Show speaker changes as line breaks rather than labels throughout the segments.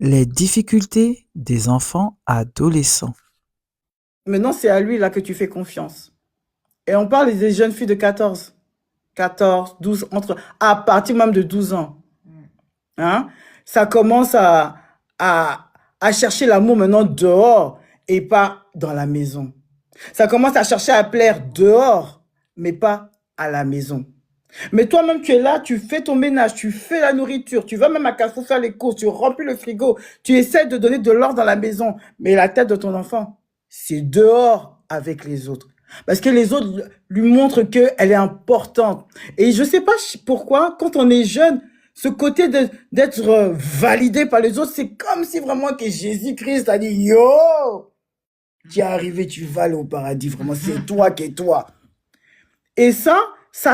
Les difficultés des enfants adolescents.
Maintenant, c'est à lui là que tu fais confiance. Et on parle des jeunes filles de 14, 12, à partir même de 12 ans. Hein? Ça commence à chercher l'amour maintenant dehors et pas dans la maison. Ça commence à chercher à plaire dehors, mais pas à la maison. Mais toi-même, tu es là, tu fais ton ménage, tu fais la nourriture, tu vas même à Carrefour faire les courses, tu remplis le frigo, tu essaies de donner de l'ordre dans la maison. Mais la tête de ton enfant, c'est dehors avec les autres. Parce que les autres lui montrent qu'elle est importante. Et je ne sais pas pourquoi, quand on est jeune, ce côté d'être validé par les autres, c'est comme si vraiment que Jésus-Christ a dit, yo, tu es arrivé, tu vas aller au paradis, vraiment, c'est toi qui es toi. Et ça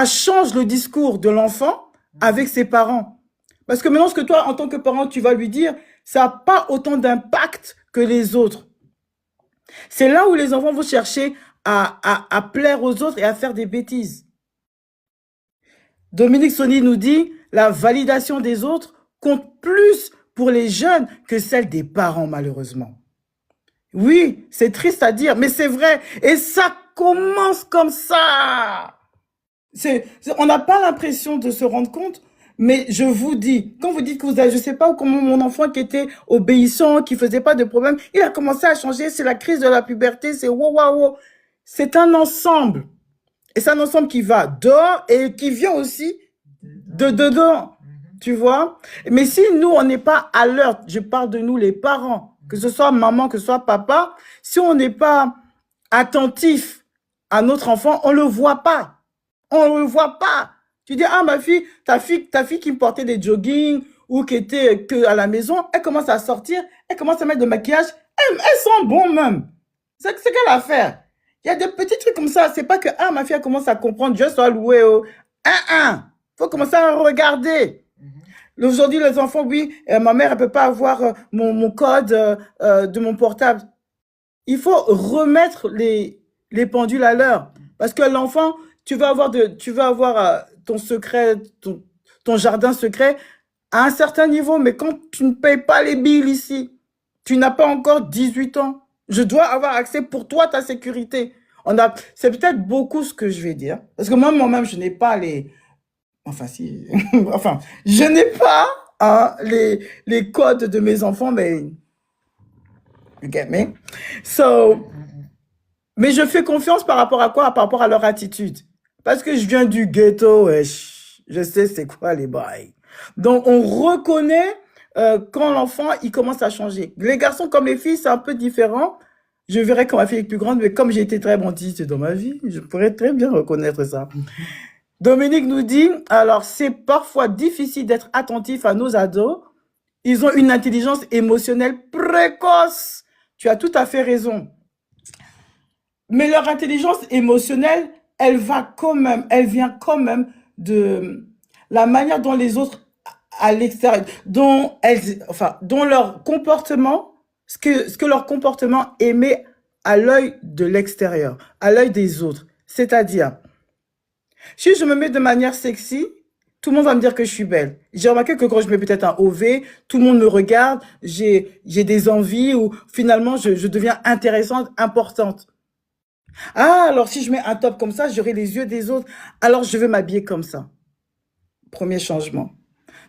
change le discours de l'enfant avec ses parents. Parce que maintenant, ce que toi, en tant que parent, tu vas lui dire, ça n'a pas autant d'impact que les autres. C'est là où les enfants vont chercher à plaire aux autres et à faire des bêtises. Dominique Sony nous dit, la validation des autres compte plus pour les jeunes que celle des parents, malheureusement. Oui, c'est triste à dire, mais c'est vrai. Et ça commence comme ça. On n'a pas l'impression de se rendre compte, mais je vous dis, quand vous dites que vous avez, je sais pas comment mon enfant qui était obéissant, qui faisait pas de problème, il a commencé à changer, c'est la crise de la puberté, c'est wow, wow, wow. C'est un ensemble. Et c'est un ensemble qui va dehors et qui vient aussi de dedans. Tu vois? Mais si nous, on n'est pas à l'heure, je parle de nous, les parents, que ce soit maman, que ce soit papa, si on n'est pas attentif à notre enfant, on le voit pas. On ne le voit pas. Tu dis, ah, ta fille qui me portait des joggings ou qui était que à la maison, elle commence à sortir, elle commence à mettre de maquillage, elle sent bon même. C'est qu'elle a fait. Il y a des petits trucs comme ça. C'est pas que, ah, ma fille elle commence à comprendre, Dieu soit loué. Oh. Faut commencer à regarder. Aujourd'hui, les enfants, oui, ma mère, elle peut pas avoir mon code de mon portable. Il faut remettre les pendules à l'heure. Parce que l'enfant, tu vas avoir ton secret, ton jardin secret à un certain niveau. Mais quand tu ne payes pas les billes ici, tu n'as pas encore 18 ans. Je dois avoir accès pour toi, ta sécurité. C'est peut-être beaucoup ce que je vais dire. Parce que moi-même, je n'ai pas les... Enfin, si... enfin, je n'ai pas les codes de mes enfants, mais... You get me? So, mais je fais confiance par rapport à quoi? Par rapport à leur attitude. Parce que je viens du ghetto, wesh. Je sais c'est quoi les bails. Donc, on reconnaît quand l'enfant, il commence à changer. Les garçons comme les filles, c'est un peu différent. Je verrai quand ma fille est plus grande, mais comme j'ai été très bandite dans ma vie, je pourrais très bien reconnaître ça. Dominique nous dit, alors c'est parfois difficile d'être attentif à nos ados. Ils ont une intelligence émotionnelle précoce. Tu as tout à fait raison. Mais leur intelligence émotionnelle, elle vient quand même de la manière dont les autres à l'extérieur, dont leur comportement, ce que leur comportement émet à l'œil de l'extérieur, à l'œil des autres. C'est-à-dire, si je me mets de manière sexy, tout le monde va me dire que je suis belle. J'ai remarqué que quand je mets peut-être un OV, tout le monde me regarde, j'ai des envies ou finalement je deviens intéressante, importante. Ah, alors si je mets un top comme ça, j'aurai les yeux des autres. Alors je vais m'habiller comme ça. Premier changement.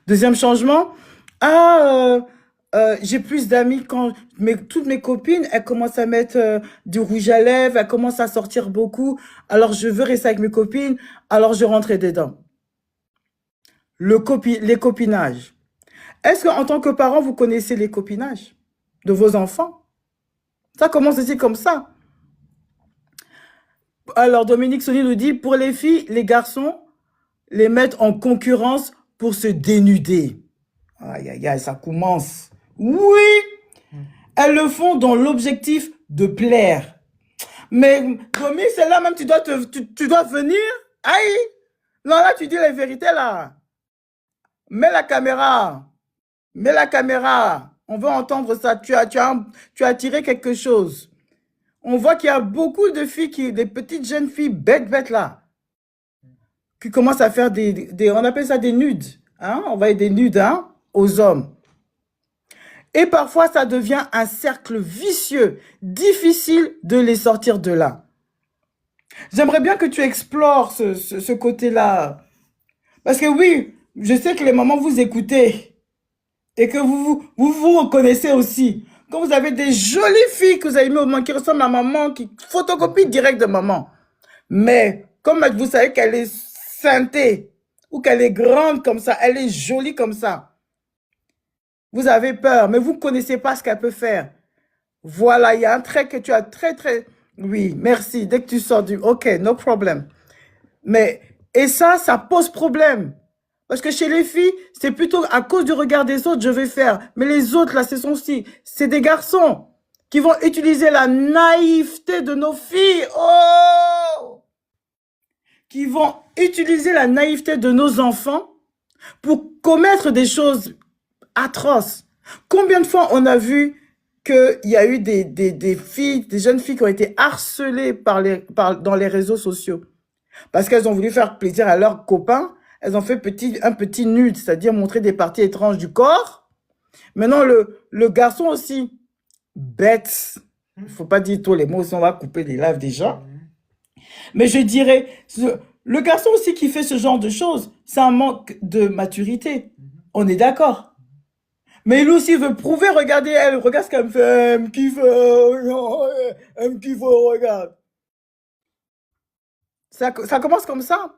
Deuxième changement, j'ai plus d'amis quand toutes mes copines, elles commencent à mettre du rouge à lèvres, elles commencent à sortir beaucoup. Alors je veux rester avec mes copines, alors je rentre dedans. Les copinages. Est-ce qu'en tant que parent, vous connaissez les copinages de vos enfants? Ça commence aussi comme ça. Alors, Dominique Sony nous dit, pour les filles, les garçons les mettent en concurrence pour se dénuder. Aïe, aïe, aïe, ça commence. Oui, elles le font dans l'objectif de plaire. Mais, Dominique, c'est là même, tu dois venir. Aïe, non, là, tu dis la vérité, là. Mets la caméra. Mets la caméra. On veut entendre ça. Tu as tiré quelque chose. On voit qu'il y a beaucoup de filles, des petites jeunes filles bêtes là, qui commencent à faire on appelle ça des nudes. Hein? On va être des nudes hein, aux hommes. Et parfois, ça devient un cercle vicieux, difficile de les sortir de là. J'aimerais bien que tu explores ce côté-là. Parce que oui, je sais que les mamans vous écoutez et que vous reconnaissez aussi. Quand vous avez des jolies filles que vous avez mis au moins qui ressemblent à maman, qui photocopient direct de maman. Mais comme vous savez qu'elle est ceintée ou qu'elle est grande comme ça, elle est jolie comme ça, vous avez peur, mais vous ne connaissez pas ce qu'elle peut faire. Voilà, il y a un trait que tu as très... Oui, merci. Dès que tu sors du... OK, no problem. Mais, et ça pose problème. Parce que chez les filles, c'est plutôt à cause du regard des autres, je vais faire. Mais les autres, là, c'est des garçons qui vont utiliser la naïveté de nos filles. Oh! Qui vont utiliser la naïveté de nos enfants pour commettre des choses atroces. Combien de fois on a vu qu'il y a eu des filles, des jeunes filles qui ont été harcelées dans les réseaux sociaux parce qu'elles ont voulu faire plaisir à leurs copains. Elles ont fait un petit nude, c'est-à-dire montrer des parties étranges du corps. Maintenant, le garçon aussi, bête. Il ne faut pas dire tous les mots, sinon on va couper les lives déjà. Mais je dirais, le garçon aussi qui fait ce genre de choses, c'est un manque de maturité. On est d'accord. Mais lui aussi veut prouver, regardez elle, regarde ce qu'elle me fait, elle me kiffe, regarde. Ça commence comme ça.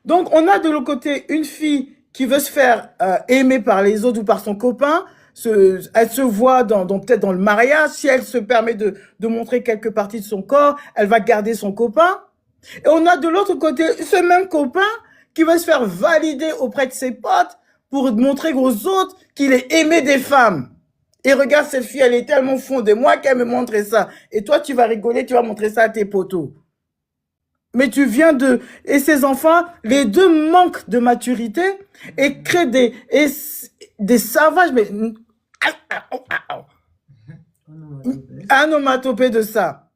Donc, on a de l'autre côté une fille qui veut se faire aimer par les autres ou par son copain. Elle se voit peut-être dans le mariage. Si elle se permet de montrer quelques parties de son corps, elle va garder son copain. Et on a de l'autre côté ce même copain qui veut se faire valider auprès de ses potes pour montrer aux autres qu'il est aimé des femmes. Et regarde cette fille, elle est tellement fondée. Moi qu'elle me montrer ça. Et toi, tu vas rigoler, tu vas montrer ça à tes potos. Mais tu viens de... Et ces enfants, les deux manquent de maturité et créent des sauvages, mais... Un onomatopée de ça.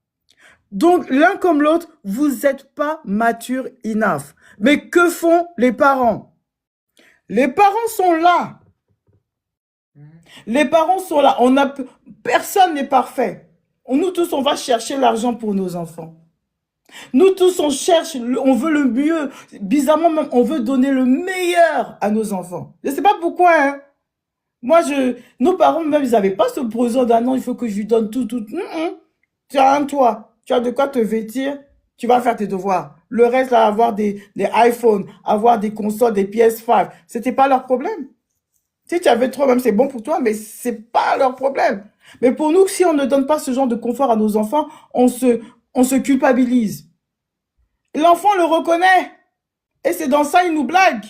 Donc, l'un comme l'autre, vous n'êtes pas mature enough. Mais que font les parents? Les parents sont là. Les parents sont là. Personne n'est parfait. Nous tous, on va chercher l'argent pour nos enfants. Nous tous, on cherche, on veut le mieux. Bizarrement, même, on veut donner le meilleur à nos enfants. Je ne sais pas pourquoi, hein. Moi, nos parents, même, ils n'avaient pas ce besoin d'un an, il faut que je lui donne tout. Tu as un toit, tu as de quoi te vêtir, tu vas faire tes devoirs. Le reste, là, avoir des iPhones, avoir des consoles, des PS5, c'était pas leur problème. Si tu avais trop, même, c'est bon pour toi, mais c'est pas leur problème. Mais pour nous, si on ne donne pas ce genre de confort à nos enfants, on se culpabilise. L'enfant le reconnaît. Et c'est dans ça, il nous blague.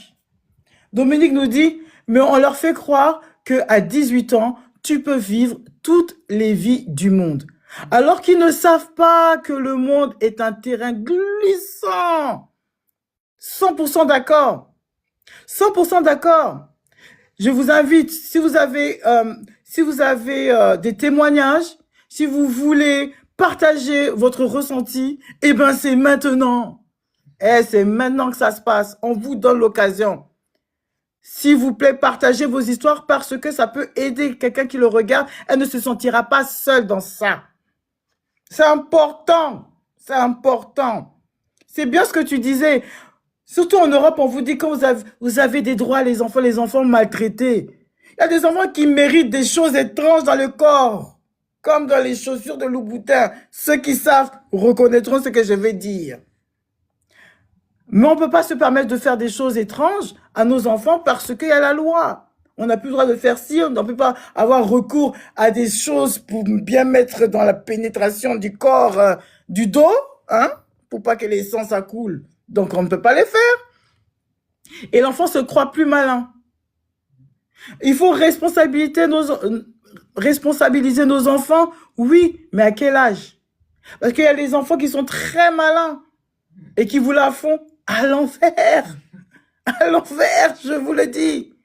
Dominique nous dit, mais on leur fait croire qu'à 18 ans, tu peux vivre toutes les vies du monde. Alors qu'ils ne savent pas que le monde est un terrain glissant. 100% d'accord. 100% d'accord. Je vous invite, si vous avez des témoignages, si vous voulez partager votre ressenti, eh ben c'est maintenant. C'est maintenant que ça se passe. On vous donne l'occasion. S'il vous plaît, partagez vos histoires parce que ça peut aider quelqu'un qui le regarde. Elle ne se sentira pas seule dans ça. C'est important. C'est important. C'est bien ce que tu disais. Surtout en Europe, on vous dit que vous avez des droits, les enfants maltraités. Il y a des enfants qui méritent des choses étranges dans le corps, comme dans les chaussures de Louboutin. Ceux qui savent reconnaîtront ce que je vais dire. Mais on ne peut pas se permettre de faire des choses étranges à nos enfants parce qu'il y a la loi. On n'a plus le droit de faire ci, on ne peut pas avoir recours à des choses pour bien mettre dans la pénétration du corps, du dos, hein, pour pas que les sangs ça coule. Donc, on ne peut pas les faire. Et l'enfant se croit plus malin. Il faut responsabiliser nos enfants. Oui, mais à quel âge? Parce qu'il y a des enfants qui sont très malins et qui vous la font à l'envers. À l'envers, je vous le dis.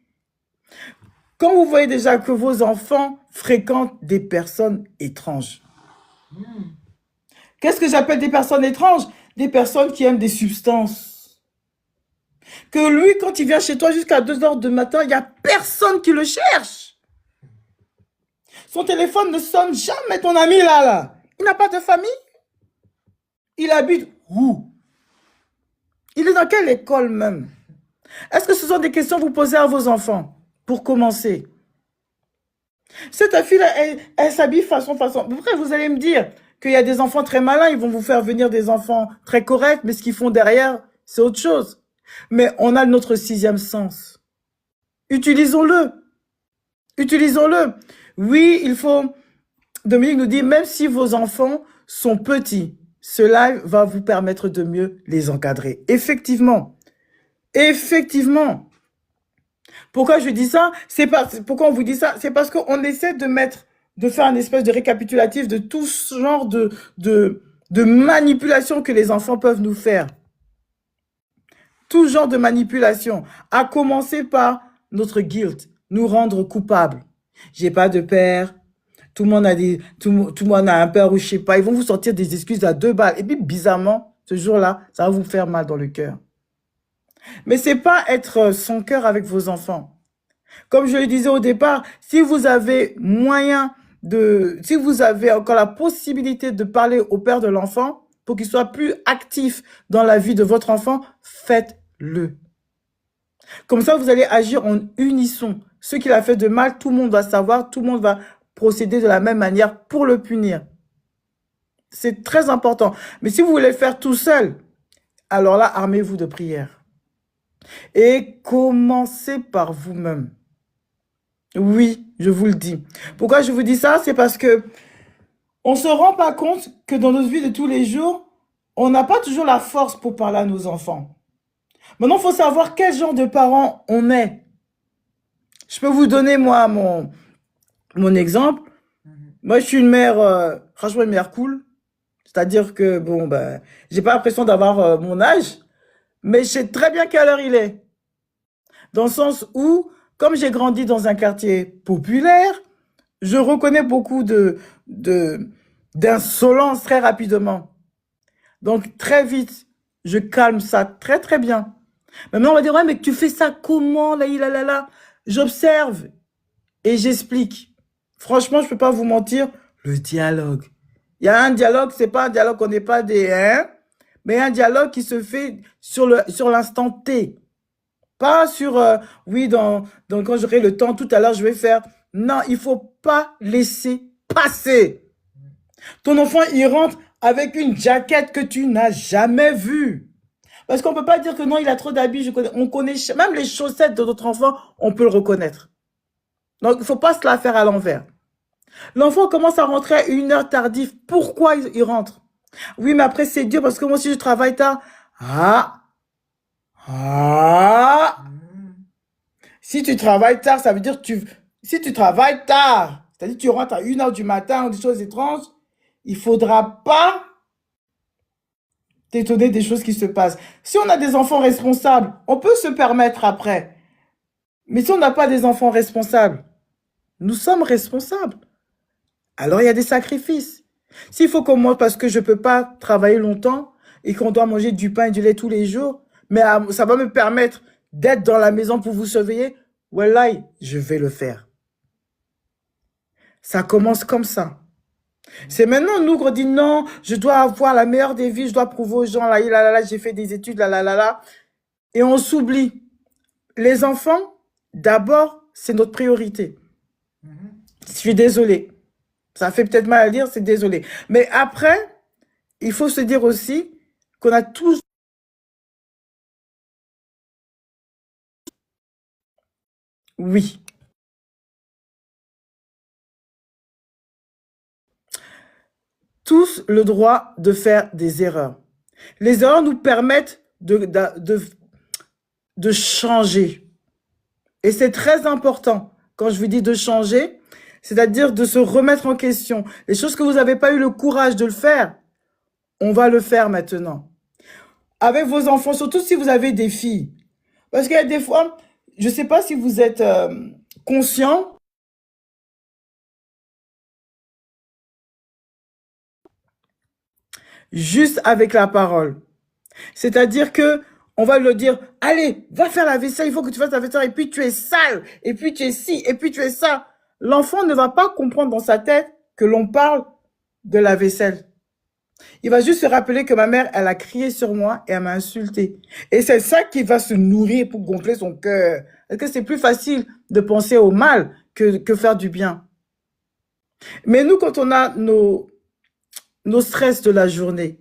Quand vous voyez déjà que vos enfants fréquentent des personnes étranges. Qu'est-ce que j'appelle des personnes étranges? Des personnes qui aiment des substances. Que lui, quand il vient chez toi jusqu'à 2 h du matin, il n'y a personne qui le cherche. Son téléphone ne sonne jamais, ton ami là. Il n'a pas de famille. Il habite où? Il est dans quelle école même? Est-ce que ce sont des questions que vous posez à vos enfants? Pour commencer. Cette fille, elle s'habille façon. Après, vous allez me dire qu'il y a des enfants très malins, ils vont vous faire venir des enfants très corrects, mais ce qu'ils font derrière, c'est autre chose. Mais on a notre sixième sens. Utilisons-le. Utilisons-le. Oui, il faut... Dominique nous dit, même si vos enfants sont petits, cela va vous permettre de mieux les encadrer. Effectivement. Effectivement. Pourquoi je dis ça? Pourquoi on vous dit ça? C'est parce qu'on essaie de faire un espèce de récapitulatif de tout ce genre de manipulation que les enfants peuvent nous faire. Tout genre de manipulation. À commencer par notre guilt, nous rendre coupables. J'ai pas de père. Tout le monde a un père ou je sais pas. Ils vont vous sortir des excuses à 2 balles. Et puis, bizarrement, ce jour-là, ça va vous faire mal dans le cœur. Mais c'est pas être sans cœur avec vos enfants. Comme je le disais au départ, si vous avez si vous avez encore la possibilité de parler au père de l'enfant pour qu'il soit plus actif dans la vie de votre enfant, faites-le. Comme ça, vous allez agir en unisson. Ce qu'il a fait de mal, tout le monde va savoir, tout le monde va procéder de la même manière pour le punir. C'est très important. Mais si vous voulez le faire tout seul, alors là, armez-vous de prière. Et commencez par vous-même. Oui, je vous le dis. Pourquoi je vous dis ça? C'est parce que on se rend pas compte que dans notre vie de tous les jours, on n'a pas toujours la force pour parler à nos enfants. Maintenant, il faut savoir quel genre de parents on est. Je peux vous donner, moi, mon exemple. Moi, je suis une mère, franchement, une mère cool. C'est-à-dire que, bon, ben, j'ai pas l'impression d'avoir mon âge, mais je sais très bien quelle heure il est. Dans le sens où, comme j'ai grandi dans un quartier populaire, je reconnais beaucoup d'insolence très rapidement. Donc, très vite, je calme ça très, très bien. Maintenant, on va dire, ouais, mais tu fais ça comment, là. J'observe et j'explique. Franchement, je peux pas vous mentir, le dialogue. Il y a un dialogue, c'est pas un dialogue, on n'est pas des hein, mais un dialogue qui se fait sur l'instant T. Pas sur, oui, quand j'aurai le temps, tout à l'heure, je vais faire. Non, il faut pas laisser passer. Ton enfant, il rentre avec une jaquette que tu n'as jamais vue. Parce qu'on peut pas dire que non, il a trop d'habits. On connaît même les chaussettes de notre enfant, on peut le reconnaître. Donc, il faut pas se la faire à l'envers. L'enfant commence à rentrer à 1 heure tardive. Pourquoi il rentre? Oui, mais après, c'est dur parce que moi aussi, je travaille tard. Si tu travailles tard, ça veut dire si tu travailles tard, c'est-à-dire que tu rentres à 1 heure du matin ou des choses étranges, il faudra pas t'étonner des choses qui se passent. Si on a des enfants responsables, on peut se permettre après. Mais si on n'a pas des enfants responsables, nous sommes responsables. Alors, il y a des sacrifices. S'il faut qu'on mange parce que je ne peux pas travailler longtemps et qu'on doit manger du pain et du lait tous les jours, mais ça va me permettre d'être dans la maison pour vous surveiller, voilà, je vais le faire. Ça commence comme ça. C'est maintenant, nous, qu'on dit non, je dois avoir la meilleure des vies, je dois prouver aux gens, là, j'ai fait des études, là. Et on s'oublie. Les enfants, d'abord, c'est notre priorité. Je suis désolée. Ça fait peut-être mal à dire, c'est désolé. Mais après, il faut se dire aussi qu'on a tous... Oui. Tous le droit de faire des erreurs. Les erreurs nous permettent de changer. Et c'est très important. Quand je vous dis de changer, c'est-à-dire de se remettre en question. Les choses que vous n'avez pas eu le courage de le faire, on va le faire maintenant. Avec vos enfants, surtout si vous avez des filles. Parce qu'il y a des fois, je ne sais pas si vous êtes conscient, juste avec la parole. C'est-à-dire que on va lui dire, allez, va faire la vaisselle, il faut que tu fasses la vaisselle, et puis tu es sale, et puis tu es ci, et puis tu es ça. l'enfant ne va pas comprendre dans sa tête que l'on parle de la vaisselle. Il va juste se rappeler que ma mère, elle a crié sur moi et elle m'a insulté. Et c'est ça qui va se nourrir pour gonfler son cœur. Est-ce que c'est plus facile de penser au mal que faire du bien? Mais nous, quand on a nos stress de la journée,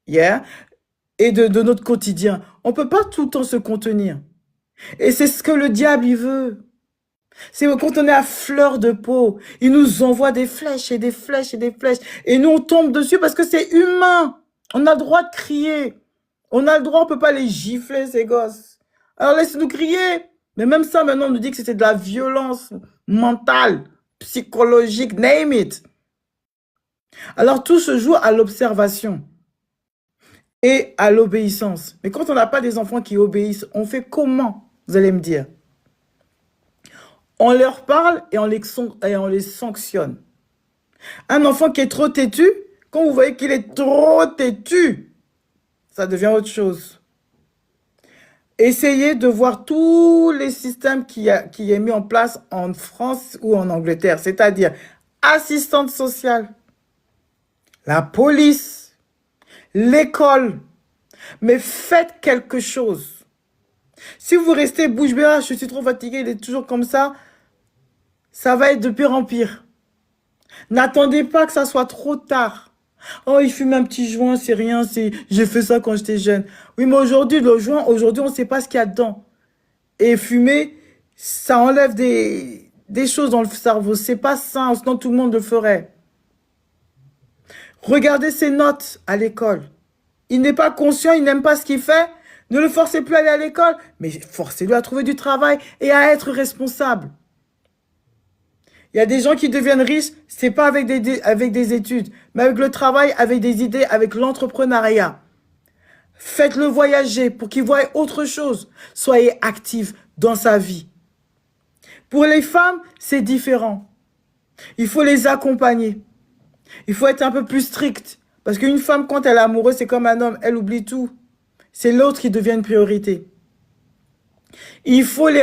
yeah, et de notre quotidien, on ne peut pas tout le temps se contenir. Et c'est ce que le diable, il veut. C'est quand on est à fleur de peau, il nous envoie des flèches et des flèches et des flèches. Et nous, on tombe dessus parce que c'est humain. On a le droit de crier. On a le droit, on ne peut pas les gifler, ces gosses. Alors laisse-nous crier. Mais même ça, maintenant, on nous dit que c'était de la violence mentale, psychologique, name it. Alors tout se joue à l'observation et à l'obéissance. Mais quand on n'a pas des enfants qui obéissent, on fait comment, vous allez me dire? On leur parle et on les sanctionne. Un enfant qui est trop têtu, quand vous voyez qu'il est trop têtu, ça devient autre chose. Essayez de voir tous les systèmes qui est mis en place en France ou en Angleterre, c'est-à-dire assistante sociale, la police, l'école. Mais faites quelque chose. Si vous restez bouche bée, ah, je suis trop fatigué, il est toujours comme ça va être de pire en pire. N'attendez pas que ça soit trop tard. Oh, il fume un petit joint, c'est rien, j'ai fait ça quand j'étais jeune. Oui, mais aujourd'hui, le joint, aujourd'hui, on ne sait pas ce qu'il y a dedans. Et fumer, ça enlève des choses dans le cerveau. C'est pas sain, sinon tout le monde le ferait. Regardez ses notes à l'école. Il n'est pas conscient, il n'aime pas ce qu'il fait. Ne le forcez plus à aller à l'école, mais forcez-le à trouver du travail et à être responsable. Il y a des gens qui deviennent riches, c'est pas avec des études, mais avec le travail, avec des idées, avec l'entrepreneuriat. Faites-le voyager pour qu'il voie autre chose. Soyez actifs dans sa vie. Pour les femmes, c'est différent. Il faut les accompagner. Il faut être un peu plus strict. Parce qu'une femme, quand elle est amoureuse, c'est comme un homme, elle oublie tout. C'est l'autre qui devient une priorité. Il faut les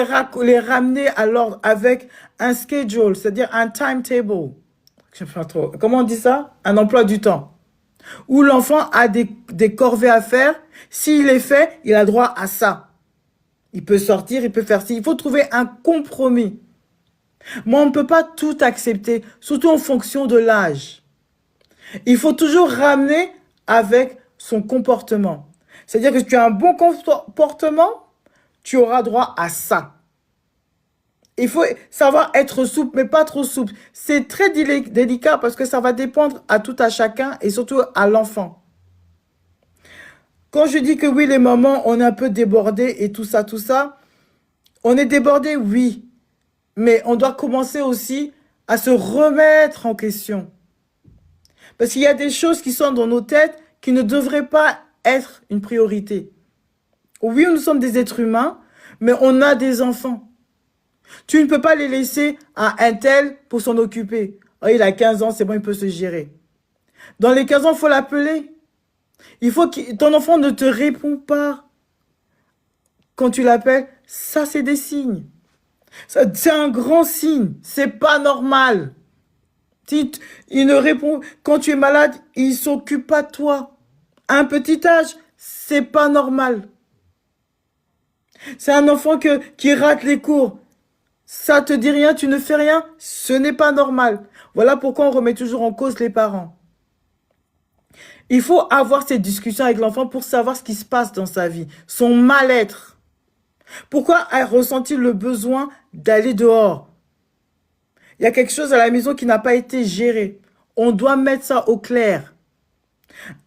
ramener à l'ordre avec un schedule, c'est-à-dire un timetable. Je sais pas trop. Comment on dit ça? Un emploi du temps. Où l'enfant a des corvées à faire. S'il les fait, il a droit à ça. Il peut sortir, il peut faire ci. Il faut trouver un compromis. Mais on ne peut pas tout accepter, surtout en fonction de l'âge. Il faut toujours ramener avec son comportement. C'est-à-dire que si tu as un bon comportement, tu auras droit à ça. Il faut savoir être souple, mais pas trop souple. C'est très délicat parce que ça va dépendre à tout à chacun et surtout à l'enfant. Quand je dis que oui, les mamans, on est un peu débordés et tout ça, on est débordés, oui. Mais on doit commencer aussi à se remettre en question. Parce qu'il y a des choses qui sont dans nos têtes qui ne devraient pas être une priorité. Oui, nous sommes des êtres humains, mais on a des enfants. Tu ne peux pas les laisser à un tel pour s'en occuper. Oh, il a 15 ans, c'est bon, il peut se gérer. Dans les 15 ans, il faut l'appeler. Il faut que ton enfant ne te répond pas. Quand tu l'appelles, ça, c'est des signes. C'est un grand signe. C'est pas normal. Il ne répond, quand tu es malade, il s'occupe pas de toi. À un petit âge, c'est pas normal. C'est un enfant qui rate les cours. Ça te dit rien, tu ne fais rien, ce n'est pas normal. Voilà pourquoi on remet toujours en cause les parents. Il faut avoir cette discussion avec l'enfant pour savoir ce qui se passe dans sa vie, son mal-être. Pourquoi ressent-il le besoin d'aller dehors? Il y a quelque chose à la maison qui n'a pas été géré. On doit mettre ça au clair.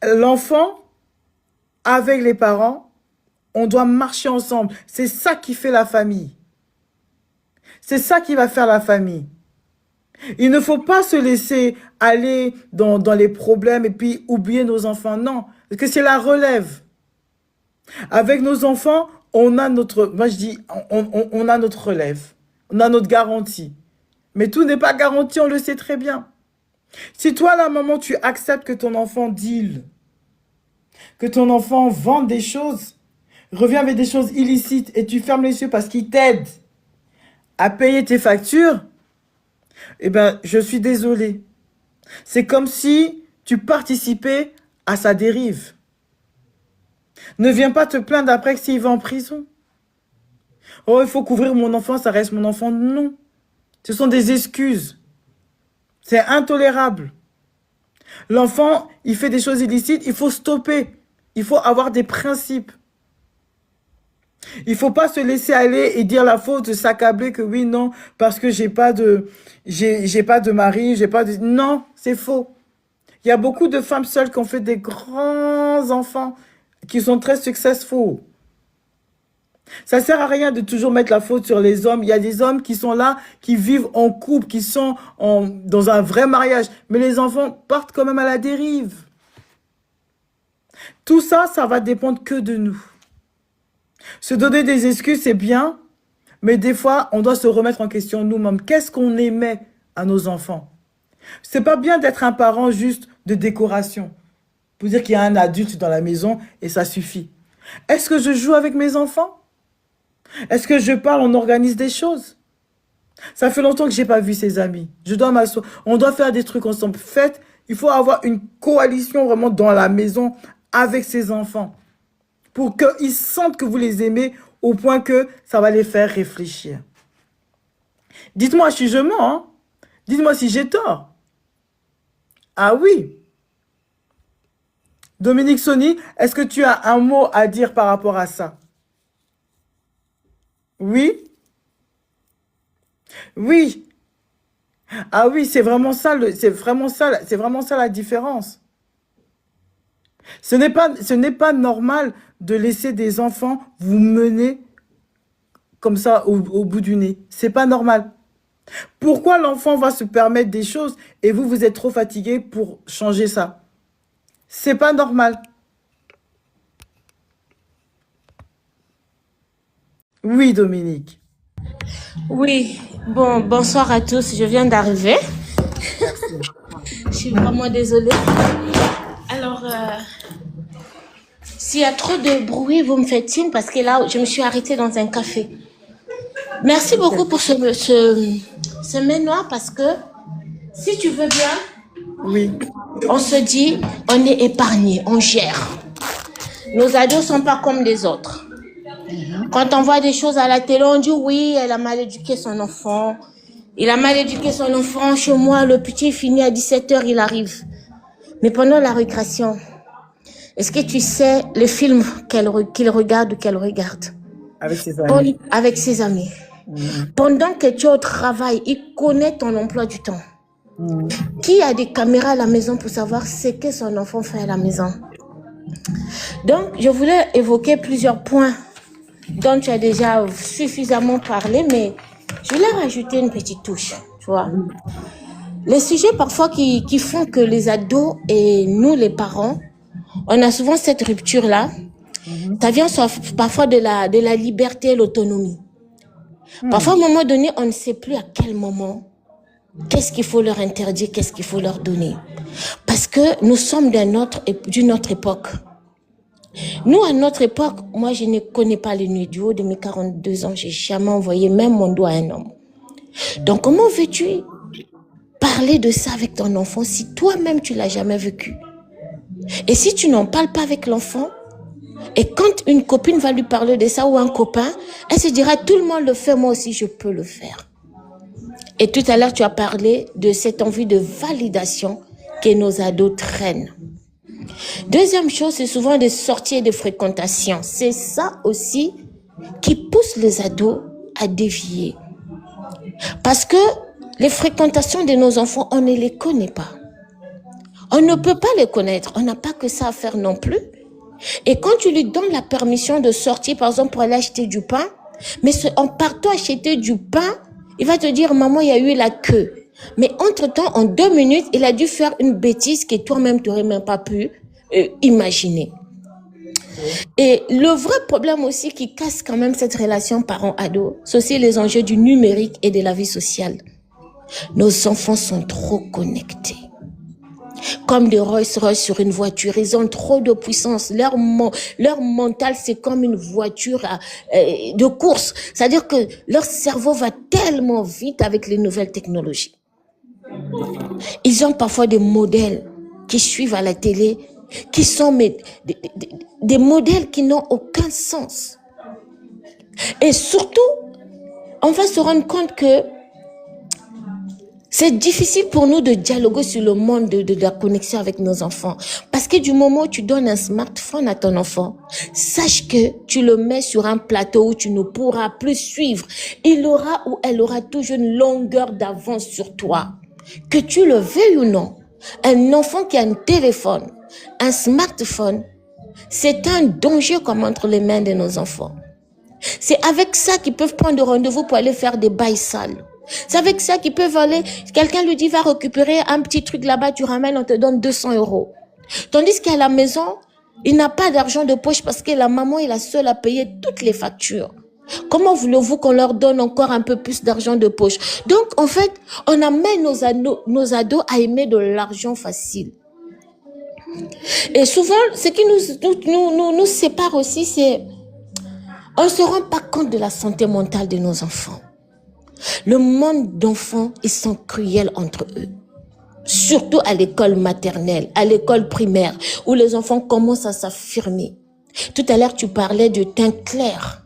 L'enfant, avec les parents, on doit marcher ensemble. C'est ça qui fait la famille. C'est ça qui va faire la famille. Il ne faut pas se laisser aller dans les problèmes et puis oublier nos enfants. Non, parce que c'est la relève. Avec nos enfants, on a moi je dis, on a notre relève. On a notre garantie. Mais tout n'est pas garanti, on le sait très bien. Si toi, la maman, tu acceptes que ton enfant deal, que ton enfant vende des choses, revient avec des choses illicites et tu fermes les yeux parce qu'il t'aide à payer tes factures, Eh ben, je suis désolée. C'est comme si tu participais à sa dérive. Ne viens pas te plaindre après que s'il va en prison. Oh, il faut couvrir mon enfant, ça reste mon enfant. Non. Ce sont des excuses. C'est intolérable. L'enfant, il fait des choses illicites, il faut stopper. Il faut avoir des principes. Il faut pas se laisser aller et dire la faute, s'accabler que oui, non, parce que j'ai pas de mari, j'ai pas de... Non, c'est faux. Il y a beaucoup de femmes seules qui ont fait des grands enfants, qui sont très successful. Ça sert à rien de toujours mettre la faute sur les hommes. Il y a des hommes qui sont là, qui vivent en couple, qui sont dans un vrai mariage. Mais les enfants partent quand même à la dérive. Tout ça, ça va dépendre que de nous. Se donner des excuses, c'est bien, mais des fois, on doit se remettre en question nous-mêmes. Qu'est-ce qu'on émet à nos enfants? C'est pas bien d'être un parent juste de décoration. Pour dire qu'il y a un adulte dans la maison et ça suffit. Est-ce que je joue avec mes enfants? Est-ce que je parle, on organise des choses? Ça fait longtemps que j'ai pas vu ses amis. Je dois m'asseoir. On doit faire des trucs ensemble. Faites, il faut avoir une coalition vraiment dans la maison avec ses enfants. Pour qu'ils sentent que vous les aimez au point que ça va les faire réfléchir. Dites-moi si je mens, hein? Dites-moi si j'ai tort. Ah oui. Dominique Sony, est-ce que tu as un mot à dire par rapport à ça? Oui? Oui. Ah oui, c'est vraiment ça, c'est vraiment ça la différence. Ce n'est pas normal de laisser des enfants vous mener comme ça au bout du nez. C'est pas normal. Pourquoi l'enfant va se permettre des choses et vous, vous êtes trop fatigué pour changer ça? C'est pas normal. Oui, Dominique.
Oui, bon, bonsoir à tous. Je viens d'arriver.
Merci.
Je suis vraiment désolée. Alors, s'il y a trop de bruit, vous me faites signe parce que là, je me suis arrêtée dans un café. Merci beaucoup pour ce menu parce que si tu veux bien,
Oui.
on se dit, on est épargné, on gère. Nos ados sont pas comme les autres. Quand on voit des choses à la télé, on dit oui, elle a mal éduqué son enfant. Il a mal éduqué son enfant. Chez moi, le petit finit à 17h, il arrive. Mais pendant la récréation, est-ce que tu sais le film qu'il regarde ou qu'elle regarde?
Avec ses amis.
Avec ses amis. Pendant que tu es au travail, il connaît ton emploi du temps. Qui a des caméras à la maison pour savoir ce que son enfant fait à la maison? Donc, je voulais évoquer plusieurs points dont tu as déjà suffisamment parlé, mais je voulais rajouter une petite touche, tu vois. Les sujets parfois qui font que les ados et nous, les parents, on a souvent cette rupture-là. Ça vient parfois de la liberté et l'autonomie. Parfois, à un moment donné, on ne sait plus à quel moment, qu'est-ce qu'il faut leur interdire, qu'est-ce qu'il faut leur donner. Parce que nous sommes d'une autre époque. Nous, à notre époque, moi, je ne connais pas les nuits. Du haut de mes 42 ans, j'ai jamais envoyé même mon doigt à un homme. Donc, comment veux-tu parler de ça avec ton enfant si toi-même, tu l'as jamais vécu? Et si tu n'en parles pas avec l'enfant, et quand une copine va lui parler de ça ou un copain, elle se dira, tout le monde le fait, moi aussi, je peux le faire. Et tout à l'heure, tu as parlé de cette envie de validation que nos ados traînent. Deuxième chose, c'est souvent des sorties et des fréquentations. C'est ça aussi qui pousse les ados à dévier. Parce que les fréquentations de nos enfants, on ne les connaît pas. On ne peut pas les connaître. On n'a pas que ça à faire non plus. Et quand tu lui donnes la permission de sortir, par exemple, pour aller acheter du pain, mais en partant acheter du pain, il va te dire, maman, il y a eu la queue. Mais entre-temps, en 2 minutes, il a dû faire une bêtise que toi-même, tu n'aurais même pas pu imaginer. Et le vrai problème aussi qui casse quand même cette relation parent-ado, c'est aussi les enjeux du numérique et de la vie sociale. Nos enfants sont trop connectés. Comme des Rolls-Royce sur une voiture, ils ont trop de puissance. Leur mental, c'est comme une voiture de course. C'est-à-dire que leur cerveau va tellement vite avec les nouvelles technologies. Ils ont parfois des modèles qui suivent à la télé, qui sont des modèles qui n'ont aucun sens. Et surtout, on va se rendre compte que c'est difficile pour nous de dialoguer sur le monde de la connexion avec nos enfants. Parce que du moment où tu donnes un smartphone à ton enfant, sache que tu le mets sur un plateau où tu ne pourras plus suivre. Il aura ou elle aura toujours une longueur d'avance sur toi. Que tu le veuilles ou non, un enfant qui a un téléphone, un smartphone, c'est un danger comme entre les mains de nos enfants. C'est avec ça qu'ils peuvent prendre rendez-vous pour aller faire des bails sales. C'est avec ça qu'ils peuvent aller, quelqu'un lui dit va récupérer un petit truc là-bas, tu ramènes, on te donne 200 €. Tandis qu'à la maison, il n'a pas d'argent de poche parce que la maman est la seule à payer toutes les factures. Comment voulez-vous qu'on leur donne encore un peu plus d'argent de poche? Donc, en fait, on amène nos ados à aimer de l'argent facile. Et souvent, ce qui nous sépare aussi, c'est on ne se rend pas compte de la santé mentale de nos enfants. Le monde d'enfants, ils sont cruels entre eux. Surtout à l'école maternelle, à l'école primaire, où les enfants commencent à s'affirmer. Tout à l'heure, tu parlais de teint clair.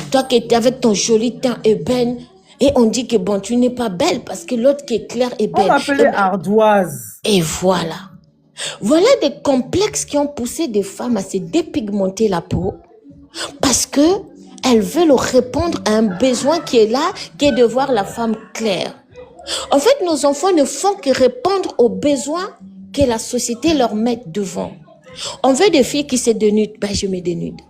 Toi qui étais avec ton joli teint ébène, et on dit que bon, tu n'es pas belle parce que l'autre qui est clair est
On
belle.
m'appelait ardoise.
Et voilà. Voilà des complexes qui ont poussé des femmes à se dépigmenter la peau parce que elles veulent répondre à un besoin qui est là, qui est de voir la femme claire. En fait, nos enfants ne font que répondre aux besoins que la société leur met devant. On veut des filles qui se dénudent, ben je me dénude.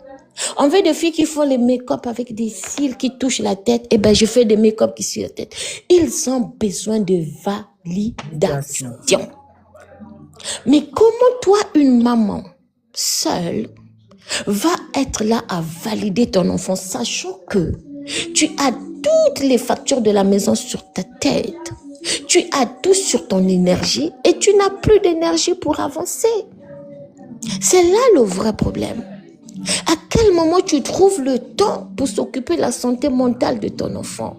On veut des filles qui font les make-up avec des cils qui touchent la tête, et ben je fais des make-up qui touchent la tête. Ils ont besoin de validation. Mais comment toi, une maman seule, va être là à valider ton enfant, sachant que tu as toutes les factures de la maison sur ta tête, tu as tout sur ton énergie et tu n'as plus d'énergie pour avancer. C'est là le vrai problème. À quel moment tu trouves le temps pour s'occuper de la santé mentale de ton enfant?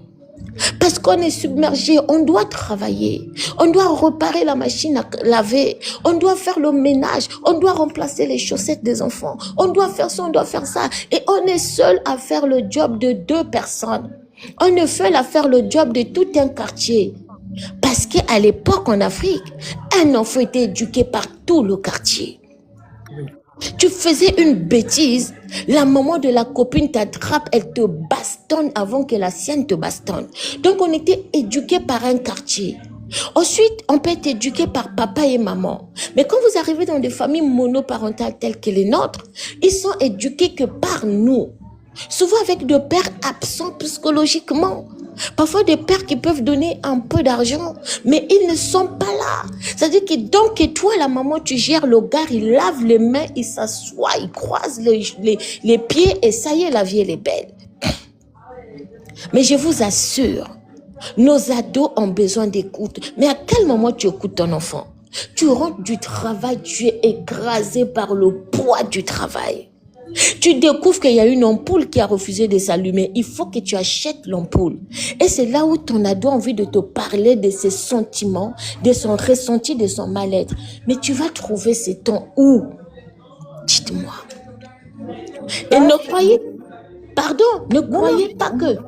Parce qu'on est submergé, on doit travailler, on doit réparer la machine à laver, on doit faire le ménage, on doit remplacer les chaussettes des enfants, on doit faire ça, on doit faire ça. Et on est seul à faire le job de 2 personnes. On est seul à faire le job de tout un quartier. Parce qu'à l'époque en Afrique, un enfant était éduqué par tout le quartier. Tu faisais une bêtise, la maman de la copine t'attrape, elle te bastonne avant que la sienne te bastonne. Donc on était éduqués par un quartier. Ensuite, on peut être éduqué par papa et maman. Mais quand vous arrivez dans des familles monoparentales telles que les nôtres, ils sont éduqués que par nous. Souvent avec des pères absents psychologiquement. Parfois des pères qui peuvent donner un peu d'argent, mais ils ne sont pas là. C'est-à-dire que donc que toi, la maman, tu gères le gars, il lave les mains, il s'assoit, il croise les pieds et ça y est, la vie elle est belle. Mais je vous assure, nos ados ont besoin d'écoute. Mais à quel moment tu écoutes ton enfant? Tu rentres du travail, tu es écrasé par le poids du travail. Tu découvres qu'il y a une ampoule qui a refusé de s'allumer. Il faut que tu achètes l'ampoule. Et c'est là où ton ado a envie de te parler de ses sentiments, de son ressenti, de son mal-être. Mais tu vas trouver ces temps où? Dites-moi. Et ne croyez pas que